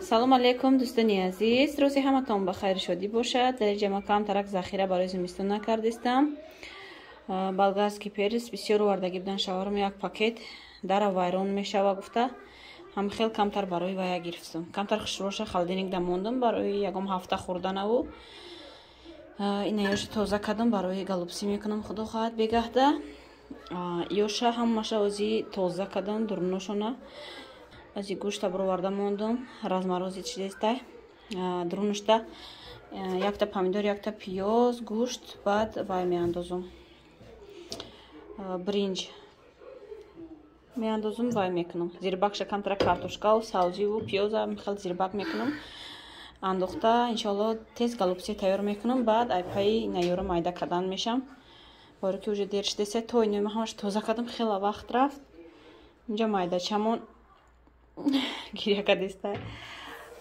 салом алейкум дӯстони азиз, рӯзи ҳаматон ба хайр шодӣ бошад. дар ҷама камтарак захира барои зимистон накардистам. болгарский перец бисёр овардагӣ будан, шавҳарам як пакет дара вайрон мешава гуфта ҳам хел камтар барои вая гирифтам. Камтар хушроша халдиник да мондам барои ягом ҳафта хӯрданаву ина ёша тоза кардам барои галупсӣ мекунам. худо хоҳад бегаҳда ёша ҳамаша ози тоза кардам дурношона ази гӯшта буроварда мондам размарози чизестай друнушта якта помидор, якта пиёз, гӯшт, баъд вай меандозам бринҷ меандозам вай мекунам. зирбакша камтара картошкаву сабзиву пиёза хел зирбак мекунам. андохта иншоалло тез галупси тайёр мекунам. баъд айпаи наёра майда кардан мешам. боре ки уже дер шудеса то инои ҳамаш тоза кардам, хела вақт рафт. инҷа майдачамон гиря кардеста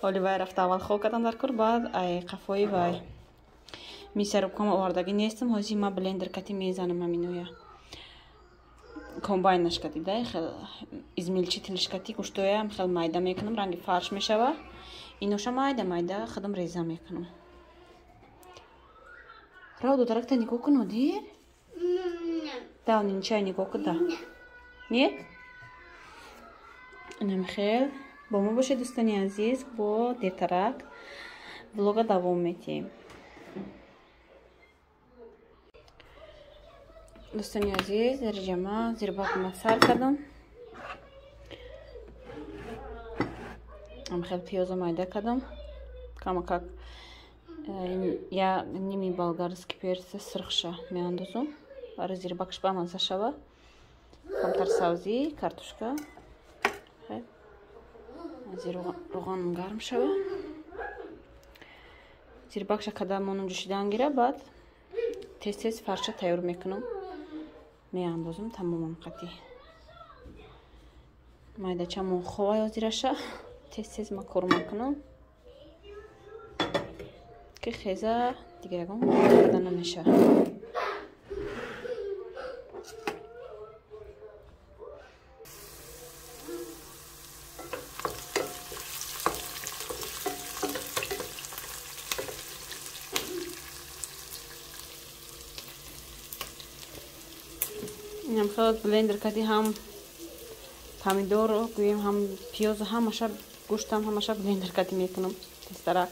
ҳоли вай рафта. аввал хоб кардам дар кор, баъд ай қафои вай мисарубкам овардагӣ нестам. ҳозир ма блендер кати мезанам аминоя комбайнаш катида хел измилчитлиш кати гӯштоям хел майда мекунам, ранги фарш мешава. иноша майда майда худам реза мекунам. равду даракта нигоҳ кун одир дал нинчай нигоҳ куда нет намихел бо мо бошед дӯстони азиз. бо дертарак влога давом метиҳем. дӯстони азиз, дар ҷама зирбакма сар кардам. намихел пиёза майда кардам. камакак я ними болгарский перца сирхша меандозам барои зирбакш ба мазза шава. камтар сабзӣ, картошка ази роғанам гарм шава. зирбакша кадамонам ҷӯшидан гира. баъд тез тез фарша тайёр мекунам, меандозам тамоман қатӣ. майдачамон ховай озираша тез тез ма кор мекунам ки хеза дигар ягон када намеша. инам хелат блендер кади ҳам помидор гӯем ҳам пиёз ҳамаша гӯштам ҳамаша блендер кади мекунам. тестарак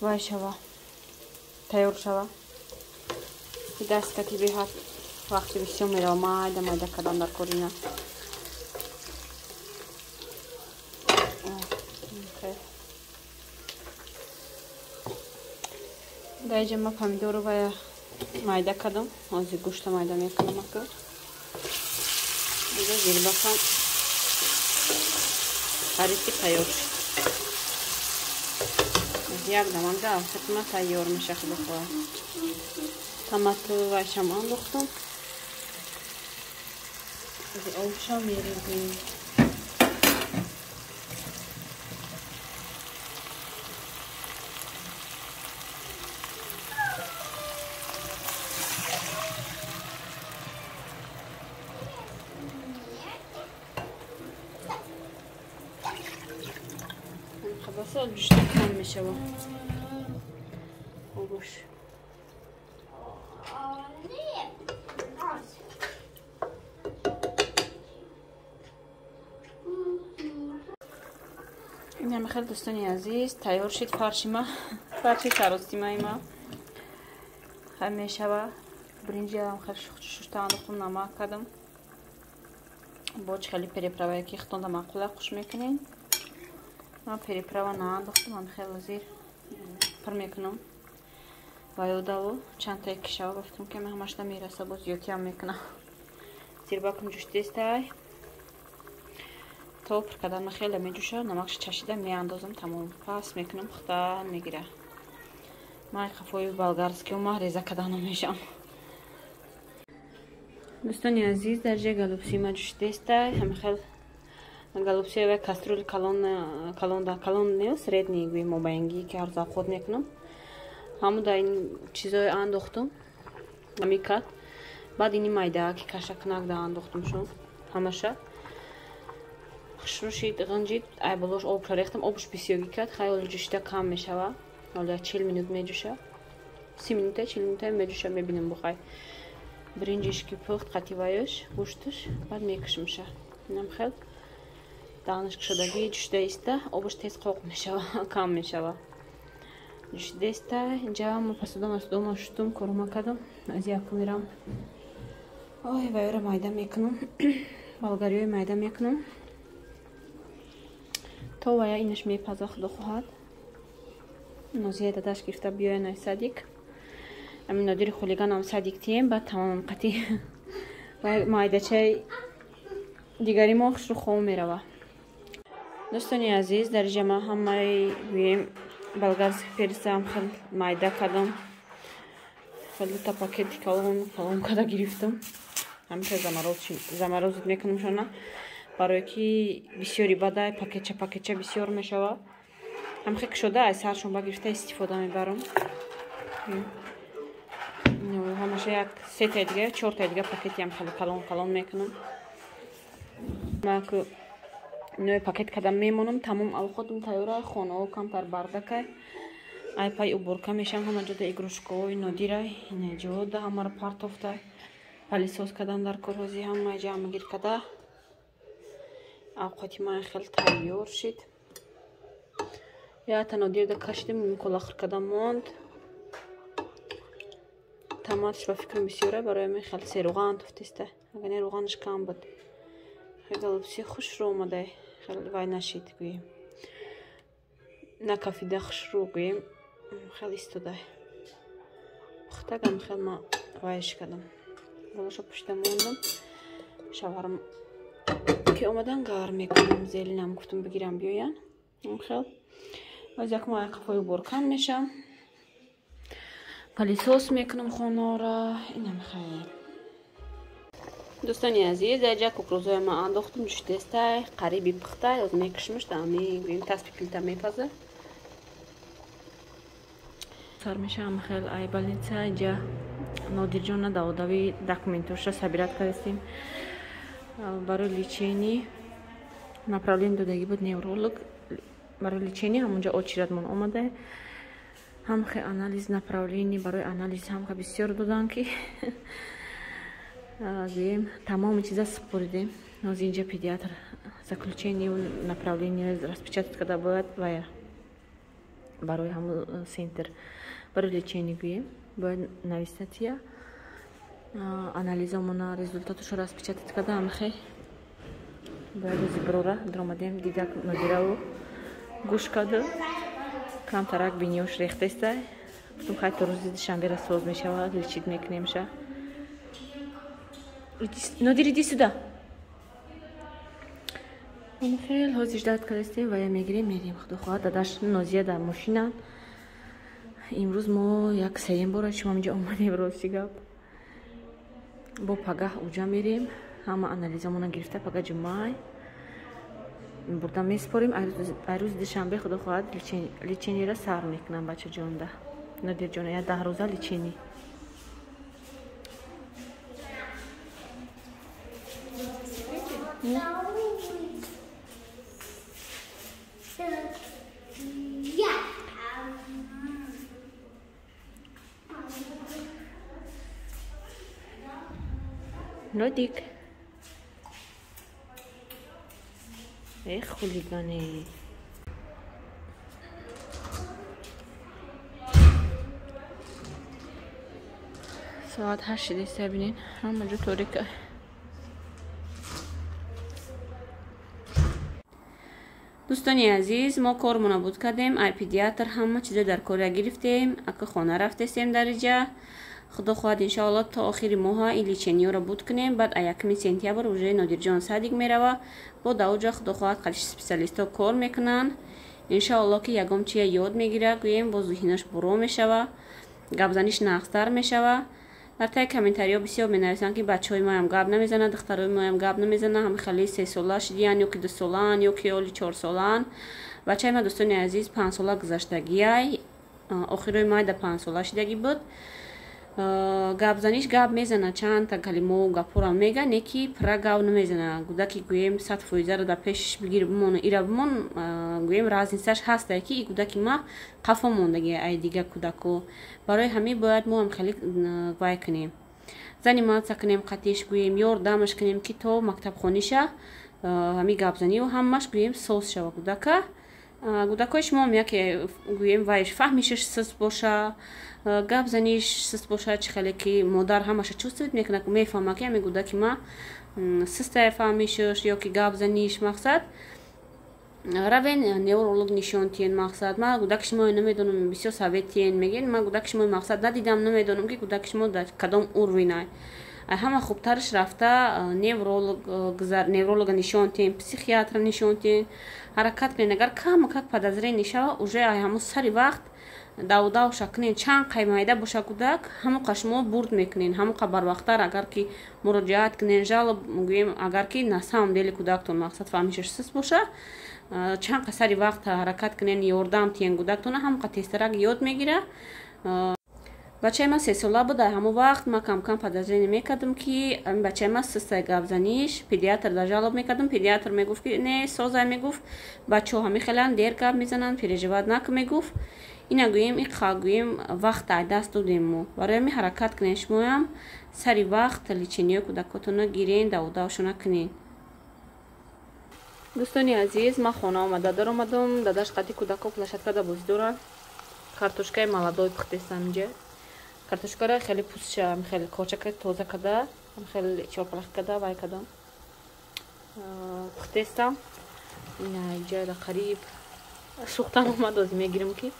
вай шава тайёр шава даст кати беҳад вақти бисёр мерава майда майда кардан дар корина. дар ҷама помидору вая майда кардам. ҳозир гӯшта майда мекунам. ака дига зирбакам хариси тайёр шуд. як даманда авсатма тайёр меша. худо хоҳад томату вайшам андохтам. обшам мерезем. خلاص جوشتا کم میشه و خوبش این هم خیلی دوستانی عزیز تیار شد فرشی ما فرشی سراستی ما خیلی میشه و برنجی هم خیلی شوشتا انداختم نمک کردم. باج خیلی پریپراوه که اختونده مقوله خوش میکنین. من پریپراوا наандохтам. من خیلی زیر پر میکنم و یادو چند تا کشاو گفتم که من همش نمیرسه باز یوتی هم میکنم. زیرباکم جوشته استای تا پر کردن خیلی میجوشه. نمکش چشیده میاندازم تمام پاس میکنم خدا میگیره. من خفای болгарский ما ریزه کردن میشم. دوستانی عزیز در جای گالوپسی ما جوشته استای هم خیلی галупсиевая кастрюля калон не средний гӯем мобаинги ки ҳар завқот мекунам. ҳамуда ин чизои андохтам амикат. баъд ини майда ки кашакнак да андохтам шо ҳамаша хушрушид ғанҷид ай болош обша рехтам обш бисёгӣ кард хайол ҷӯшида кам мешава ҳола 40 минут меҷӯша 30 минута 40 минута меҷӯша мебинем бухай бринҷишки пухт қативаёш гӯштуш баъд мекушмиша инам хел дағниш кушодаги ҷӯшида иста обш тез қоқ мешава кам мешава ҷӯшида иста инҷа ма пасудома шутум корома кардам аз як мирам ой вайра майда мекунам болгариёй майда мекунам то вая инаш мепаза худо хоҳад нозия дадаш гирифта биёян ай садик амин нодири хулиганам садик тием баъд тамоман қатӣ майдачаи дигари мо хушру хом мерава дӯстони азиз дар инҷа ман ҳамаи гӯем болгарский персам хел майда кардам хелта пакети калон када гирифтам ҳамеша замарозит мекунамшона барое ки бисёри бадай пакетча бисёр мешава ҳамхе кушода ай саршонба гирифта истифода мебарам ҳамаша як 3 та дига 4 та дига пакети ам хеле калон мекунам маку нои пакет кадам мемонам тамом авоқотам тайёра хонао камтар бардакай ай пай уборка мешам ҳама ҷода игрушкаҳои нодирай инаҷода ҳамаро партофтай палисос кадам дар корҳози ҳама ҷамъ гир када авқоти ман хел тайёр шид я та нодирда кашидем колахр кадам монд томатш ба фикрам бисёра барои мен хел серуған туфтиста агане руғанаш кам буд хелгалупси хушрӯ омадай хел вай нашид гӯем накафида хушрӯ гӯем хел истодай пухтагам хел ма вайш кадам болоша пушта мондам шаварм ки омадан гарм мекунам зелинам гуфтам бигирам биёян хел аз як моҳ қафои уборкам мешам палисос мекунам хонаора инам хел дӯстони азиз аҷа кукурузои ман андохтам ҷӯшидастай қариби пухтай оз мекушмаш дами гӯем таспи плита мепаза сар мешам хел ай больница аҷа нодирҷон надаводави документоша сабират кардастем барои лечени направление додаги буд невролог барои лечени ҳамунҷа очиратмон омада ҳамхе анализ направление барои анализ ҳамха бисёр додан ки гӯем тамоми чиза супоридем оз инҷа педиатр заключение направление распечатать када бояд вая барои ҳамун центр барои лечени гӯем бояд навистатия анализамона результаташо распечатать када ҳамхе бояд ози бирора дромадем дидак нодирао гӯш када камтарак бинёш рехтастай гуфтам хай то рӯзи душанбера соз мешавад лечит мекунемша нодир иди сюда хел ҳозир ждат кардастем вая мегирем мерем худо хоҳад дадаш нозия дар мошина имрӯз мо як сеюм бора шумо инҷа омадем рости гап бо пагаҳ уҷа мерем ҳама анализамона гирифта пагаҳ ҷумай бурда меспорем ай рӯзи душанбе худо хоҳад лечениро сар мекунам бачаҷонда нодирҷона я 10 рӯза лечени нодик эх хулигане соат 8 шидаста бинин ҳама ҷо торика дӯстони азиз мо кормона буд кардем ай педиатр ҳама чиза дар кора гирифтем ака хона рафтастем дар инҷа худо хоҳад иншоалло то охири моҳа ин лечениёро буд кунем баъд 1 сентябр уже нодирҷон садик мерава бо давоҷа худо хоҳад қалиш специалистҳо кор мекунанд иншоалло ки ягон чия ёд мегира гӯем бо зуҳинаш буро мешава гапзаниш нағзтар мешава дар таи комментариҳо бисёр менависанд ки бачаҳои моям гап намезананд духтарои моям гап намезананд ҳама хеле 3 сола шидиян ё ки 2 солаан ё ки оли 4 солаан бачаи ма дӯстони азиз 5 сола гузаштагиай охирои май да 5 сола шидагӣ буд гапзаниш гап мезана, чанд та калимао гапурам мега, неки пра гап намезана. Гудаки гӯем 100% да пешиш бигир бимон, ира бимон, гӯем разницаш ҳаста ки и гудаки ма қафо мондаги ай дига кудако. Барои ҳамин бояд мо ҳам хеле вай кунем. Заниматсия кунем, қатиш гӯем, ёрдамаш кунем ки то мактабхониша ҳами гапзаниу ҳамаш гӯем соз шава гудака. Гудакои шумо яке гӯем вайш фаҳмишаш сист боша, гапзаниш сист боша, чи хеле ки модар ҳамаша чувствует мекунад, мефаҳмад ки ҳами гудаки ма систая фаҳмишаш ё ки гапзаниш мақсад равен невролог нишон тиен мақсад. Ма гудаки шумо намедонам, бисёр совет тиен мегӯед, ма гудаки шумо мақсад надидам, намедонам ки гудаки шумо дар кадом урвинай. ҳама хубтараш рафта невролога нишон тиен, психиатра нишон тиен, ҳаракат кунен. Агар кам подозрение шава, уже ҳамун сари вақт давша кунен, чанд қай майда боша гудак, ҳамуқа шумо бурд мекунен, ҳамуқа барвақттар агар ки муроҷиат кунен, жалоб гӯем, агар ки на самом деле кудактон мақсад фаҳмишаш сист боша, чанд қай сари вақт ҳаракат кунен, ёрдам тиен гудактона, ҳамуқа тезтарак ёд мегира. бачаи ма 3 сола буда, ҳамун вақт ма кам подозрение мекардам ки бачаи ма систаи гапзаниш, педиатр да жалоб мекардам, педиатр мегуфт ки не созай, мегуфт бачаҳо ҳами хелан дер гап мезананд, переживат накун мегуфт. Ина гӯем иқа гӯем вақт ай даст додем мо. Барои ҳамин ҳаракат кунен, шумоям сари вақт лечениёи кӯдакотона гирен, давшона кунен. дӯстони азиз, ма хона омада даромадам, дадаш қади кӯдако площадкада бозӣ доранд. Картошкаи молодой пухтестам инҷа. Картошкаро хеле пустша, хеле корчака тоза када, хеле чорпалах када, вай кадам. Пухтестам. Ина инҷа да қариб сухтан омад, ози мегирам ки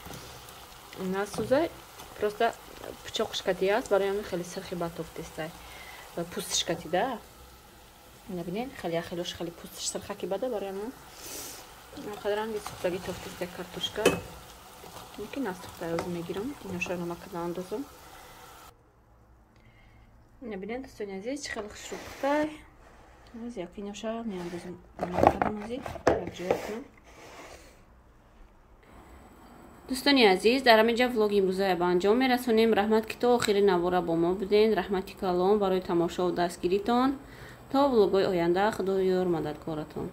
насӯзай. Просто пичоқшкати аст, барои ҳамин хеле сирхи батоб тестай. Пустшкати да. Набинен, хеле ахилош хеле пустш сирхаки бада, барои ҳамин қадранги сухтаги тофтестай картошка. Ки насухтай ози мегирам. Иноша намакада андозам. Набинен, дӯстони азиз, чи хеле хушрӯ пухтай. Аз як иноша меандозам. Намакадам ози, як ҷоя кунам. дӯстони азиз, дар ҳаминҷа влоги имрӯзаи ба анҷом мерасонем. Раҳмат ки то охири навора бо мо буден. Раҳмати калон барои тамошову дастгиритон. То влогҳои оянда, худоёр мададкоратон.